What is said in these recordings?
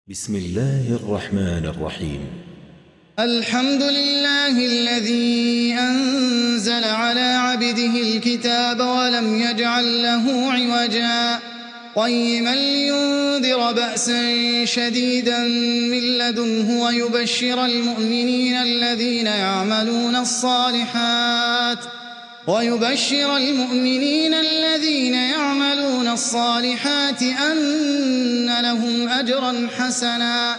بسم الله الرحمن الرحيم. الحمد لله الذي أنزل على عبده الكتاب ولم يجعل له عوجا قيما لينذر بأسا شديدا من لدنه ويبشر المؤمنين الذين يعملون الصالحات أن لهم أجرا حسنا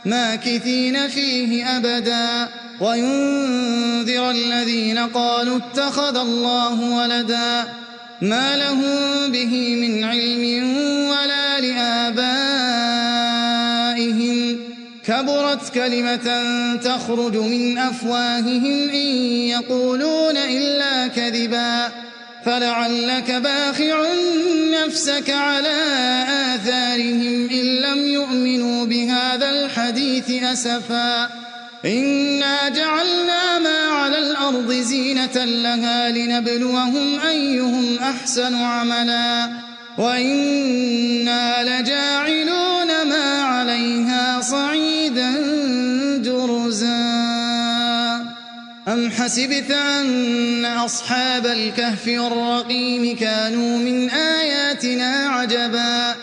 ماكثين فيه أبدا وينذر الذين قالوا اتخذ الله ولدا ما لهم به من علم ولا لآبائهم كبرت كلمة تخرج من أفواههم إن يقولون إلا كذبا فلعلك باخع نفسك على آثارهم إن لم يؤمنوا بهذا الحديث أسفا إنا جعلنا ما على الأرض زينة لها لنبلوهم أيهم أحسن عملا وإنا لجاعلون ما عليها صعيدا جرزا أم حسبت أن أصحاب الكهف والرقيم كانوا من آياتنا عجبا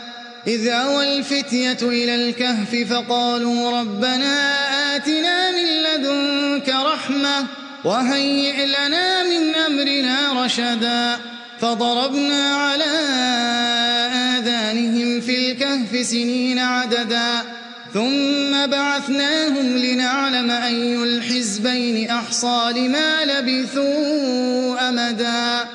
إذ أوى الفتية إلى الكهف فقالوا ربنا آتنا من لدنك رحمة وهيئ لنا من أمرنا رشدا فضربنا على آذانهم في الكهف سنين عددا ثم بعثناهم لنعلم أي الحزبين أحصى لما لبثوا أمدا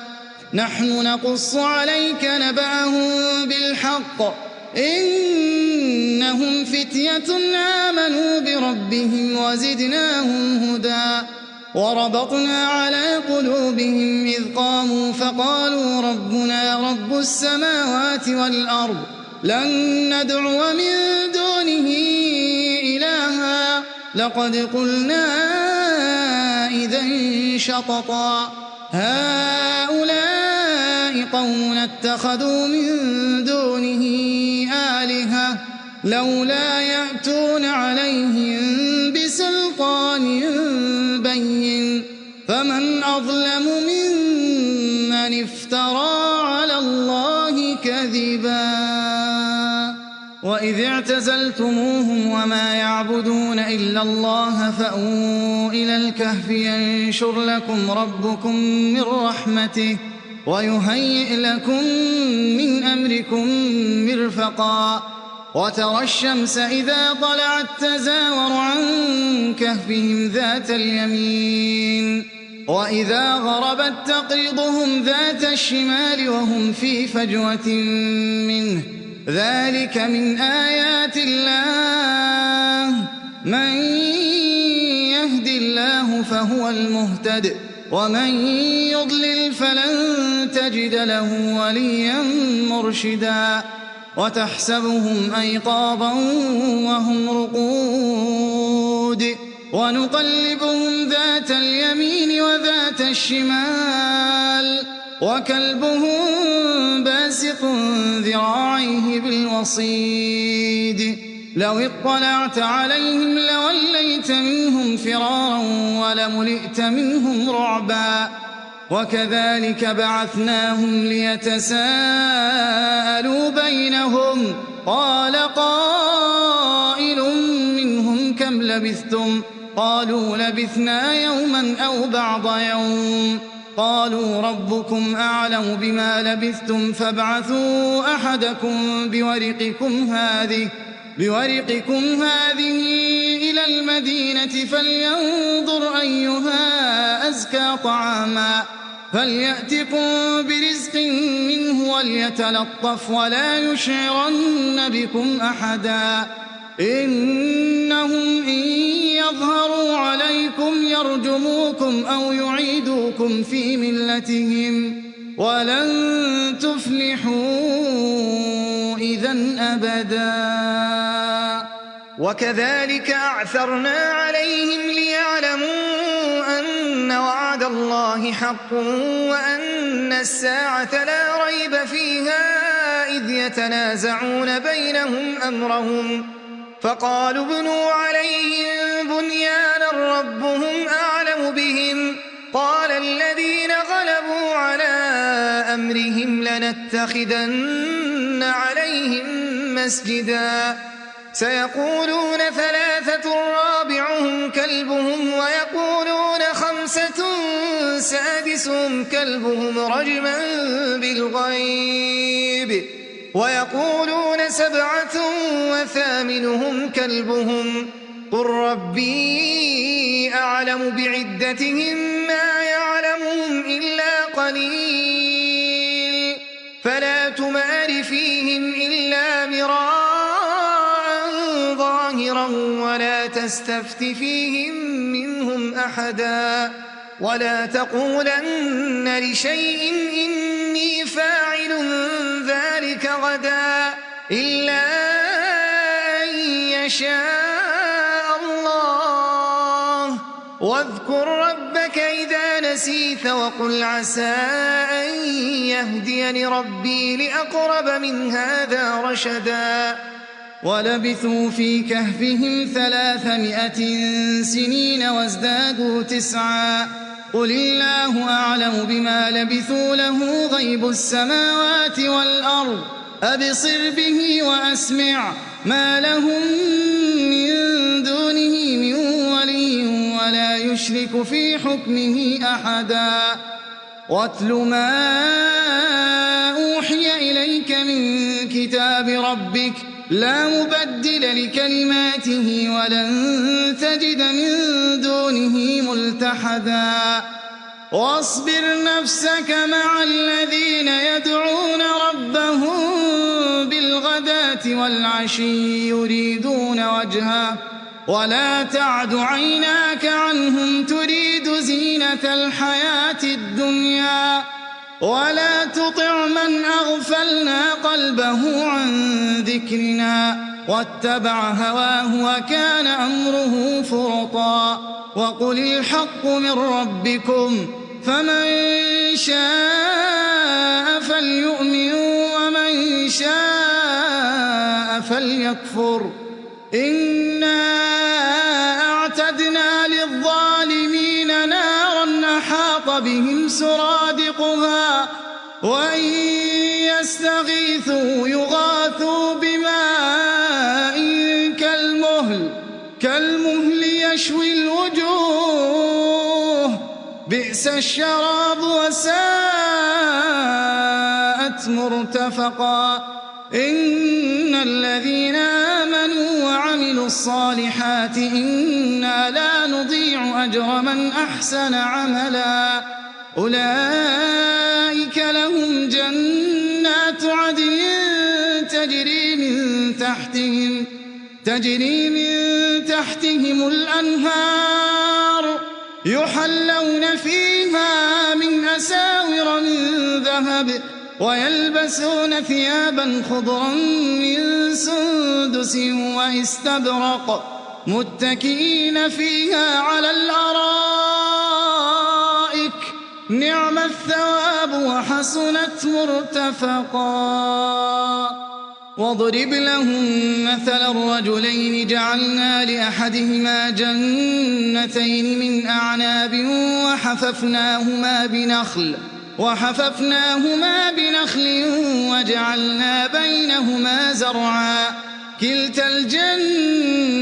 نحن نقص عليك نبأهم بالحق إنهم فتية آمنوا بربهم وزدناهم هدى وربطنا على قلوبهم إذ قاموا فقالوا ربنا رب السماوات والأرض لن ندعو من دونه إلها لقد قلنا إذا شططا هؤلاء قومنا اتخذوا من دونه آلهة لولا يأتون عليهم بسلطان بين فمن أظلم ممن افترى على الله كذبا وإذ اعتزلتموهم وما يعبدون إلا الله فأووا إلى الكهف ينشر لكم ربكم من رحمته ويهيئ لكم من أمركم مرفقا وترى الشمس إذا طلعت تزاور عن كهفهم ذات اليمين وإذا غربت تقرضهم ذات الشمال وهم في فجوة منه ذلك من آيات الله من يهد الله فهو المهتد ومن يضلل فلن تجد له وليا مرشدا وتحسبهم أيقاظا وهم رقود ونقلبهم ذات اليمين وذات الشمال وكلبهم باسط ذراعيه بالوصيد لو اطلعت عليهم لوليت منهم فرارا ولملئت منهم رعبا وكذلك بعثناهم ليتساءلوا بينهم قال قائل منهم كم لبثتم قالوا لبثنا يوما أو بعض يوم قالوا ربكم أعلم بما لبثتم فابعثوا أحدكم بورقكم هذه إلى المدينة فلينظر أيها أزكى طعاما فليأتكم برزق منه وليتلطف ولا يشعرن بكم أحدا إنهم إن يظهروا عليكم يرجموكم أو يعيدوكم في ملتهم ولن تفلحوا إذن أبدا وكذلك أعثرنا عليهم ليعلموا أن وعد الله حق وأن الساعة لا ريب فيها إذ يتنازعون بينهم أمرهم فقالوا ابنوا عليهم بنيانا ربهم أعلم بهم قال الذين غلبوا على أمرهم لنتخذن عليهم مسجدا سيقولون ثلاثة رابعهم كلبهم ويقولون خمسة سادسهم كلبهم رجما بالغيب ويقولون سبعة وثامنهم كلبهم قل ربي أعلم بعدتهم ما يعلمهم إلا قليل فلا تمار فيهم إلا مراء ظاهرا ولا تستفت فيهم منهم أحدا ولا تقولن لشيء إني فاعل ذلك غدا إلا أن يشاء الله واذكر ربك إذا نسيت وقل عسى أن يهديني ربي لأقرب من هذا رشدا ولبثوا في كهفهم 300 سنين وازدادوا 9 قل الله أعلم بما لبثوا له غيب السماوات والأرض أبصر به وأسمع ما لهم من دونه من ولي ولا يشرك في حكمه أحدا واتل ما أوحي إليك من كتاب ربك لا مبدل لكلماته ولن تجد من دونه ملتحدا واصبر نفسك مع الذين يدعون ربهم بالغداة والعشي يريدون وجهه ولا تعد عيناك عنهم تريد زينة الحياة الدنيا ولا تطع من أغفلنا قلبه عن ذكرنا واتبع هواه وكان أمره فرطا وقل الحق من ربكم فمن شاء فليؤمن ومن شاء فليكفر إنا أعتدنا للظالمين نارا أحاط بهم سرادقها وإن يستغيثوا يغاثوا بماء كالمهل يشوي الوجوه بئس الشراب وساءت مرتفقا إن الذين آمنوا وعملوا الصالحات إنا لا نضيع أجر من أحسن عملا أولئك لهم جنات عدن تجري من تحتهم الأنهار يحلون فيها من أساور من ذهب ويلبسون ثيابا خضرا من سندس واستبرق متكئين فيها على الأرائك نعم الثواب وحسنت مرتفقا واضرب لهم مثل الرجلين جعلنا لأحدهما جنتين من أعناب وحففناهما بنخل وجعلنا بينهما زرعا كلتا الجنتين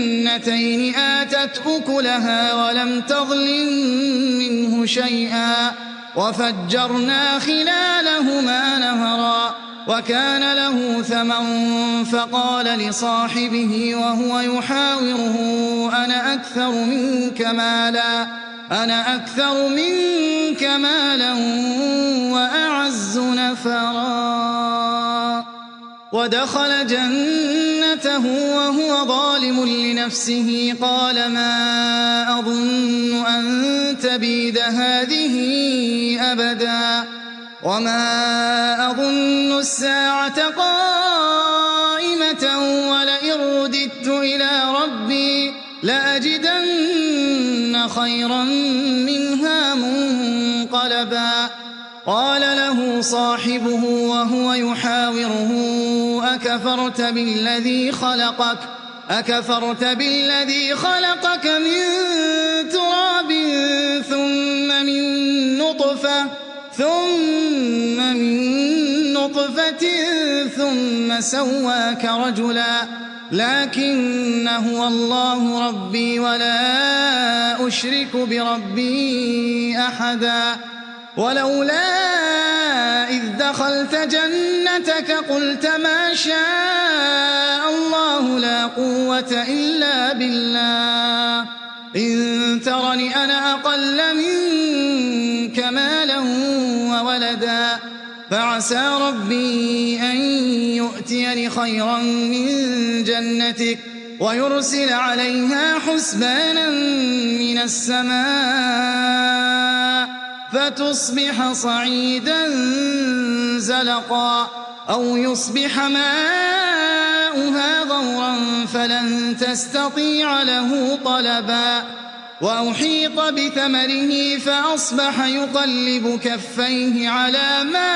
آتت أكلها ولم تظلم منه شيئا وفجرنا خلالهما نهرا وكان له ثمن فقال لصاحبه وهو يحاوره أنا أكثر منك مالا وأعز نفرا ودخل جنته وهو ظالم لنفسه قال ما أظن أن تبيد هذه أبدا وما أظن الساعة قائمة ولئن رددت إلى ربي لأجدن خيرا منها منقلبا قال له صاحبه وهو يحاوره أكفرت بالذي خلقك أكفرت بالذي خلقك من تراب ثم من نطفة ثم سواك رجلا لكن هو الله ربي ولا أشرك بربي أحدا ولولا إذ دخلت جنتك قلت ما شاء الله لا قوة إلا بالله إن ترني أنا أقل منك مالا وولدا فعسى ربي أن يؤتيني خيرا من جنتك ويرسل عليها حسبانا من السماء فتصبح صعيدا زلقا أو يصبح ماؤها غورا فلن تستطيع له طلبا وأحيط بثمره فأصبح يقلب كفيه على ما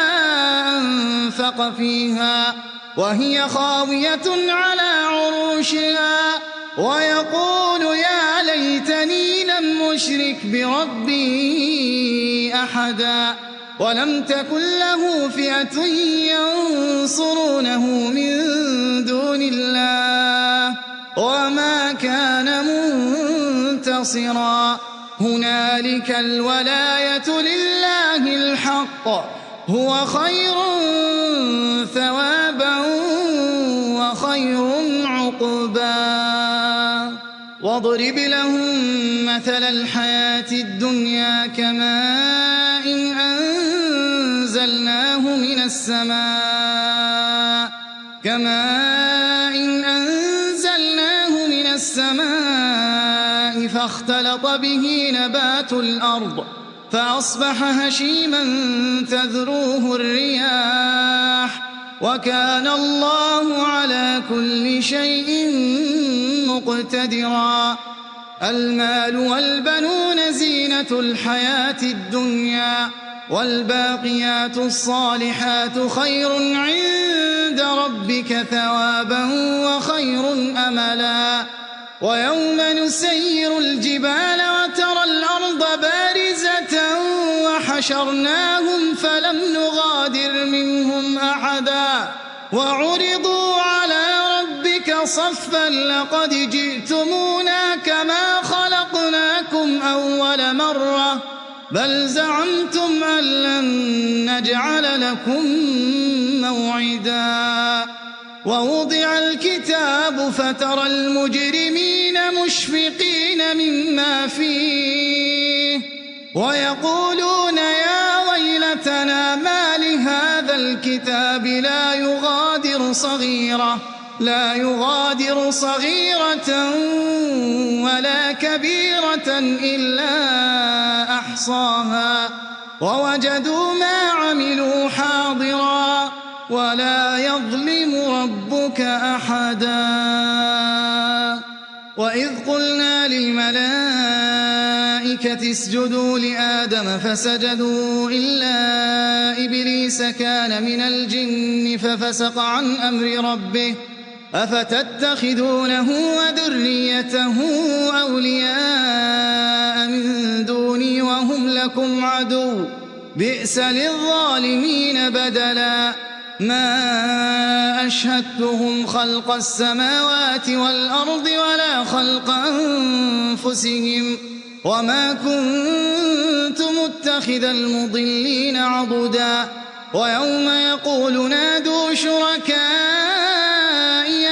أنفق فيها وهي خاوية على عروشها ويقول يا ليتني لم أشرك بربي أحدا ولم تكن له فئة ينصرونه من دون الله وما كان منتصرا هنالك الولاية لله الحق هو خير ثوابا وخير عقبا واضرب لهم مثل الحياة الدنيا كماء أنزلناه من السماء فاختلط به نبات الأرض فأصبح هشيما تذروه الرياح وكان الله على كل شيء مقتدرا المال والبنون زينة الحياة الدنيا والباقيات الصالحات خير عند ربك ثوابا وخير أملا ويوم نسير الجبال وترى الأرض بارزة وحشرناهم فلم نغادر منهم أحدا وعرضوا على ربك صفا لقد جئتمونا كما خلقناكم أول مرة بل زعمتم أن لن نجعل لكم موعدا ووضع الكتاب فترى المجرمين مشفقين مما فيه ويقولون يا ويلتنا ما لهذا الكتاب لا يغادر صغيرة ولا كبيرة إلا أحصاها ووجدوا ما عملوا حاضرا ولا يظلم ربك أحدا وإذ قلنا للملائكة اسجدوا لآدم فسجدوا إلا إبليس كان من الجن ففسق عن أمر ربه أفتتخذونه وذريته أولياء من دوني وهم لكم عدو بئس للظالمين بدلا ما أشهدتهم خلق السماوات والأرض ولا خلق أنفسهم وما كنت متخذ المضلين عضدا ويوم يقول نادوا شركائي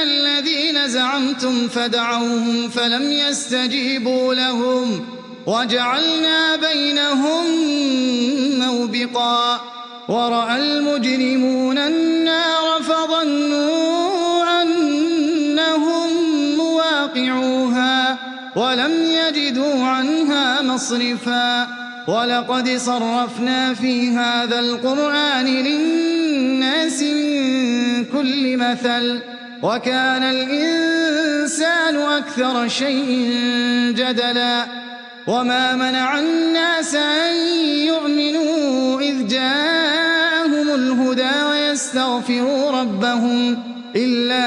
الذين زعمتم فدعوهم فلم يستجيبوا لهم وجعلنا بينهم موبقا ورأى المجرمون النار فظنوا أنهم مواقعوها ولم يجدوا عنها مصرفا ولقد صرفنا في هذا القرآن للناس من كل مثل وكان الإنسان أكثر شيء جدلا وما منع الناس أن يؤمنوا إذ جاءهم الهدى ويستغفروا ربهم إلا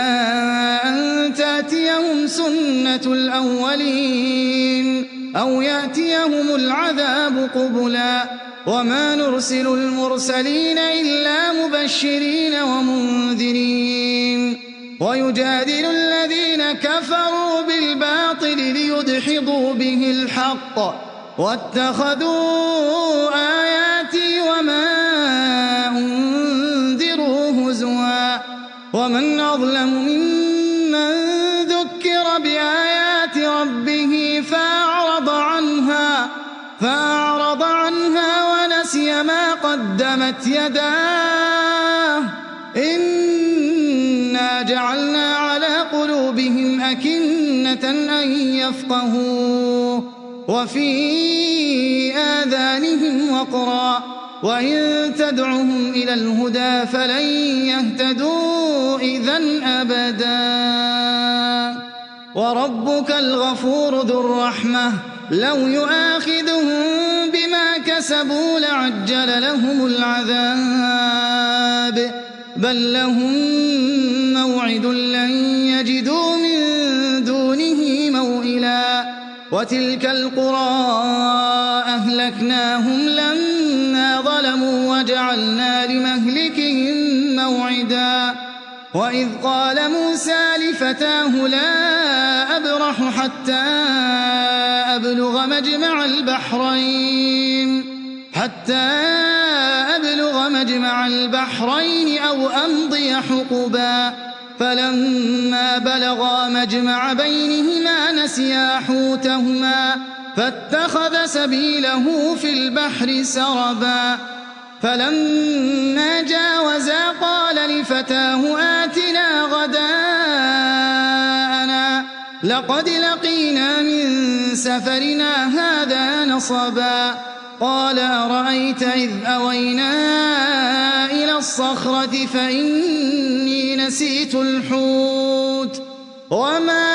أن تأتيهم سُنَّةُ الْأَوَّلِينَ أَوْ يَأْتِيَهُمُ الْعَذَابُ قُبُلًا وَمَا نُرْسِلُ الْمُرْسَلِينَ إِلَّا مُبَشِّرِينَ وَمُنذِرِينَ وَيُجَادِلُ الَّذِينَ كَفَرُوا بِالْبَاطِلِ لِيُدْحِضُوا بِهِ الْحَقَّ وَاتَّخَذُوا آيَاتِي وَمَا أُنذِرُوا هُزُوًا وَمَنْ أَظْلَمُ مِمَّن ذُكِّرَ بِآيَاتِ رَبِّهِ فَأَعْرَضَ عنها ونسي ما قدمت يداه إنا جعلنا على قلوبهم أكنة أن يفقهوه وفي آذانهم وقرا وإن تدعهم إلى الهدى فلن يهتدوا إذن أبدا وربك الغفور ذو الرحمة لو يؤاخذهم بما كسبوا لعجل لهم العذاب بل لهم موعد لن يجدوا من دونه موئلا وتلك القرى أهلكناهم لما ظلموا وجعلنا لمهلكهم موعدا وإذ قال موسى لفتاه لا أبرح حتى أبلغ مجمع البحرين أو أمضي حقبا فلما بلغا مجمع بينهما نسيا حوتهما فاتخذ سبيله في البحر سربا فلما جاوزا قال لفتاه آتنا غداءنا لقد لقينا من سفرنا هذا نصبا قال أرأيت إذ أوينا إلى الصخرة فإني نسيت الحوت وما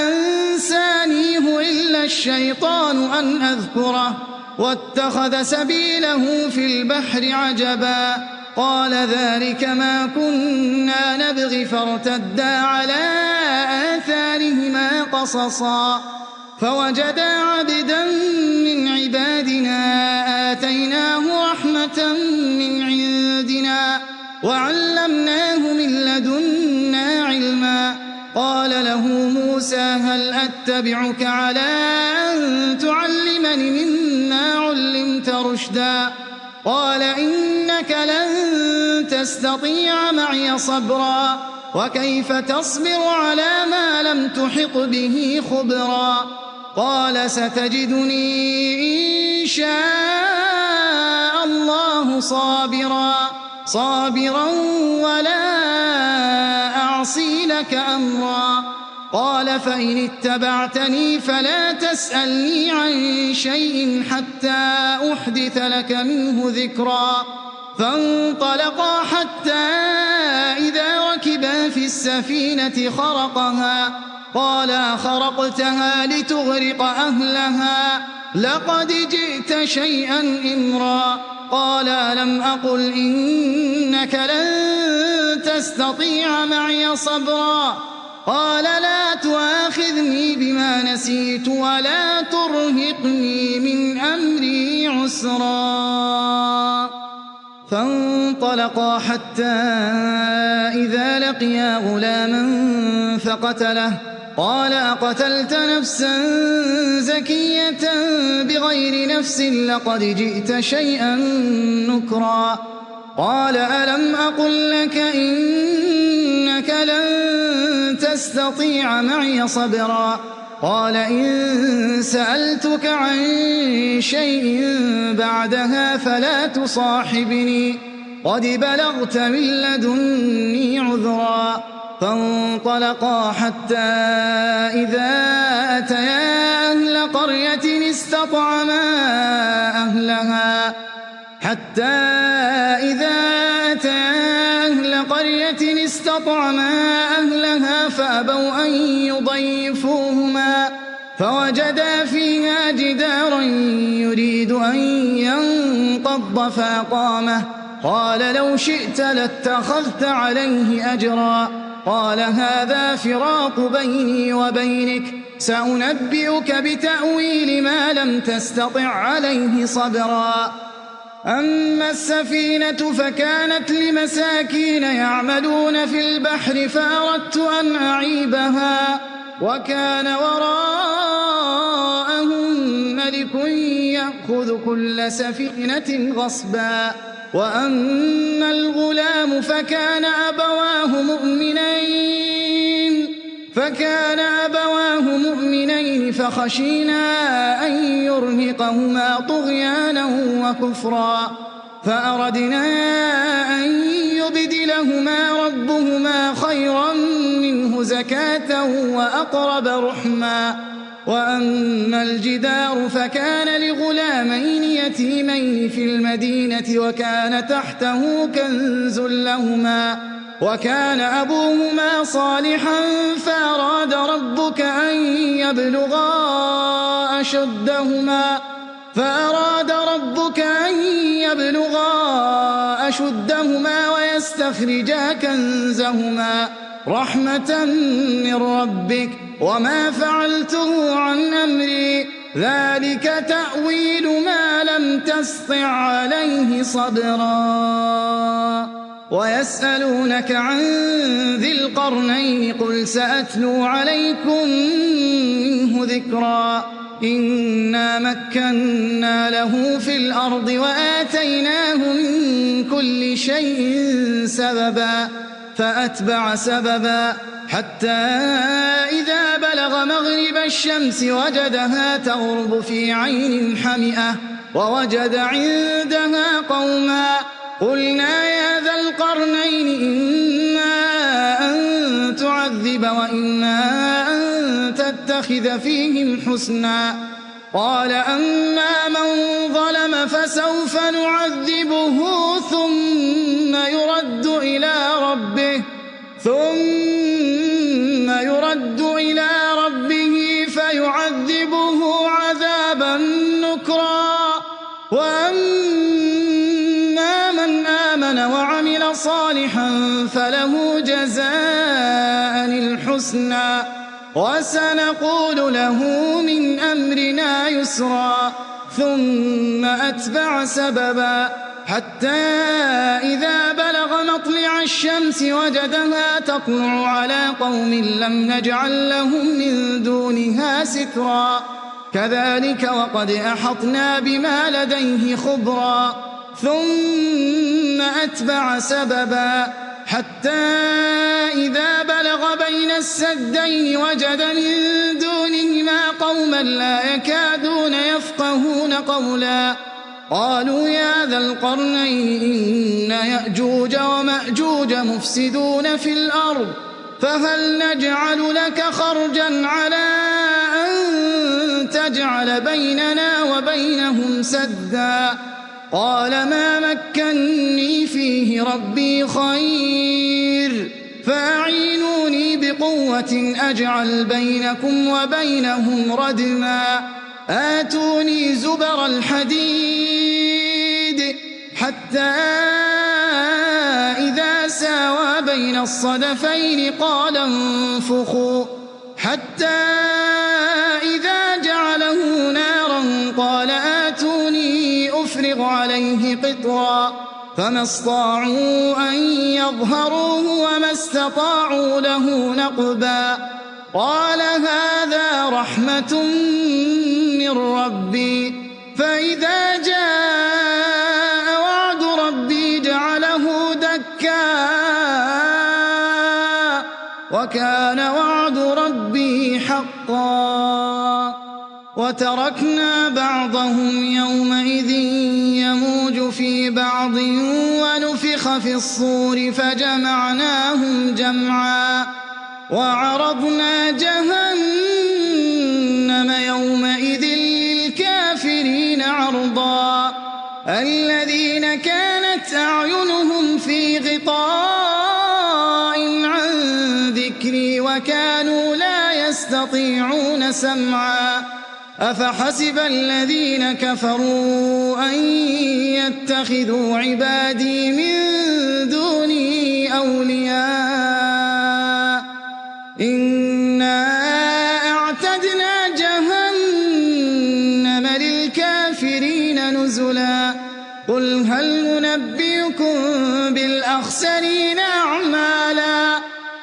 أنسانيه إلا الشيطان أن أذكره واتخذ سبيله في البحر عجبا قال ذلك ما كنا نبغي فارتدا على آثارهما قصصا فوجدا عبدا من عبادنا آتيناه رحمة من عندنا وعلمناه من لدنا علما قال له موسى هل أتبعك على أن تعلمني مما علمت رشدا قال إنك لن تستطيع معي صبرا وكيف تصبر على ما لم تحط به خبرا قال ستجدني إن شاء الله صابرا ولا أعصي لك أمرا قال فإن اتبعتني فلا تسألني عن شيء حتى أحدث لك منه ذكرا فانطلقا حتى إذا ركبا في السفينة خرقها قال خرقتها لتغرق أهلها لقد جئت شيئا إمرا قال ألم أقل إنك لن تستطيع معي صبرا قال لا تؤاخذني بما نسيت ولا ترهقني من أمري عسرا فانطلقا حتى إذا لقيا غلاما فقتله قال أقتلت نفسا زكية بغير نفس لقد جئت شيئا نكرا قال ألم أقل لك إنك لن تستطيع معي صبرا قال إن سألتك عن شيء بعدها فلا تصاحبني قد بلغت من لدني عذرا فانطلقا حتى إذا أتيا أهل قرية استطعما أهلها فأبوا أن يضيفوهما فوجدا فيها جدارا يريد أن ينقض فأقامه قال لو شئت لاتخذت عليه أجرا قال هذا فراق بيني وبينك سأنبئك بتأويل ما لم تستطع عليه صبرا أما السفينة فكانت لمساكين يعملون في البحر فأردت أن أعيبها وكان وراءهم ملك يأخذ كل سفينة غصبا وأما الغلام فكان أبواه مؤمنين فخشينا أن يرهقهما طغيانا وكفرا فأردنا أن يبدلهما ربهما خيرا منه زكاة وأقرب رحما وأما الجدار فكان لغلامين يتيمين في المدينة وكان تحته كنز لهما وكان أبوهما صالحا فأراد ربك أن يبلغا أشدهما ويستخرجا كنزهما رحمة من ربك وما فعلته عن أمري ذلك تأويل ما لم تسطع عليه صبرا ويسألونك عن ذي القرنين قل سأتلو عليكم منه ذكرا إنا مكنا له في الأرض وآتيناه من كل شيء سببا فأتبع سببا حتى إذا بلغ مغرب الشمس وجدها تغرب في عين حمئة ووجد عندها قوما قلنا يا ذا القرنين إما أن تعذب وإما أن تتخذ فيهم حسنا قال أما من ظلم فسوف نعذبه ثم يرد إلى ربه فيعذبه عذابا نكرا وأما من آمن وعمل صالحا فله جزاء الحسنى وسنقول له من أمرنا يسرا ثم أتبع سببا حتى إذا بلغ مطلع الشمس وجدها تطلع على قوم لم نجعل لهم من دونها سترا كذلك وقد أحطنا بما لديه خبرا ثم أتبع سببا حتى إذا بلغ بين السدين وجد من دونهما قوما لا يكادون يفقهون قولا قالوا يا ذا القرنين إن يأجوج ومأجوج مفسدون في الأرض فهل نجعل لك خرجا على أن تجعل بيننا وبينهم سدا قال ما مكني فيه ربي خير فأعينوني بقوة أجعل بينكم وبينهم ردما آتوني زبر الحديد حتى إذا ساوى بين الصدفين قال انفخوا حتى إذا جعله نارا قال آتوني أفرغ عليه قطرا فما استطاعوا أن يظهروه وما استطاعوا له نقبا قال هذا رحمة من ربي فإذا جاء وعد ربي جعله دكا وكان وعد ربي حقا وتركنا بعضهم يومئذ يموج في بعض ونفخ في الصور فجمعناهم جمعا وعرضنا جهنم يومئذ للكافرين عرضا الذين كانت أعينهم في غطاء عن ذكري وكانوا لا يستطيعون سمعا أفحسب الذين كفروا أن يتخذوا عبادي من دوني أولياء نُنَبِّئُكُم بِالْأَخْسَرِينَ أَعْمَالًا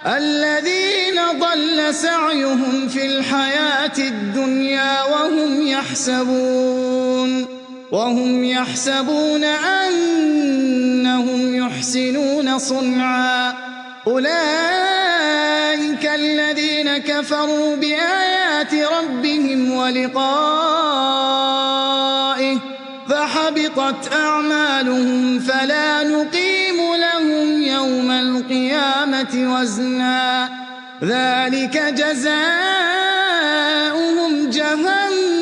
الَّذِينَ ضَلَّ سَعْيُهُمْ فِي الْحَيَاةِ الدُّنْيَا وَهُمْ يَحْسَبُونَ أَنَّهُمْ يُحْسِنُونَ صُنْعًا أُولَئِكَ الَّذِينَ كَفَرُوا بِآيَاتِ رَبِّهِمْ وَلِقَائِهِ فَحَبِطَتْ أَعْمَالُهُمْ فَلَا نُقِيمُ لَهُمْ يَوْمَ الْقِيَامَةِ وَزْنًا ذَلِكَ جَزَاؤُهُمْ جَهَنَّمُ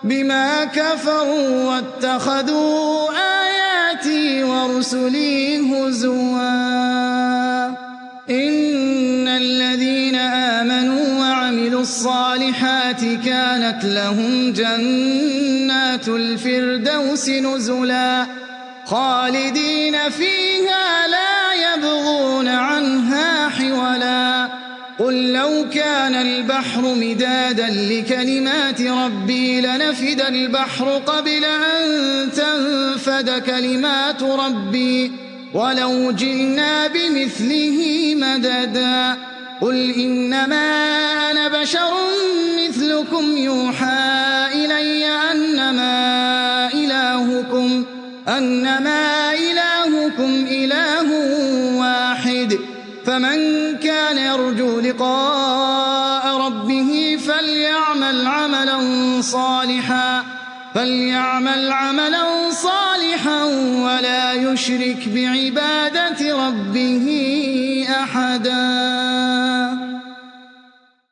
بما كفروا واتخذوا آياتي ورسلي هزوا إن الذين آمنوا وعملوا الصالحات كانت لهم جنات الفردوس نزلا خالدين فيها لا يبغون عنها حولا قل لو كان البحر مدادا لكلمات ربي لنفد البحر قبل أن تنفد كلمات ربي ولو جئنا بمثله مددا قل إنما أنا بشر مثلكم يوحى إلي أنما إلهكم إله واحد فمن كان يرجو لقاء ربه فليعمل عملا صالحا ولا يشرك بعبادة ربه أحدا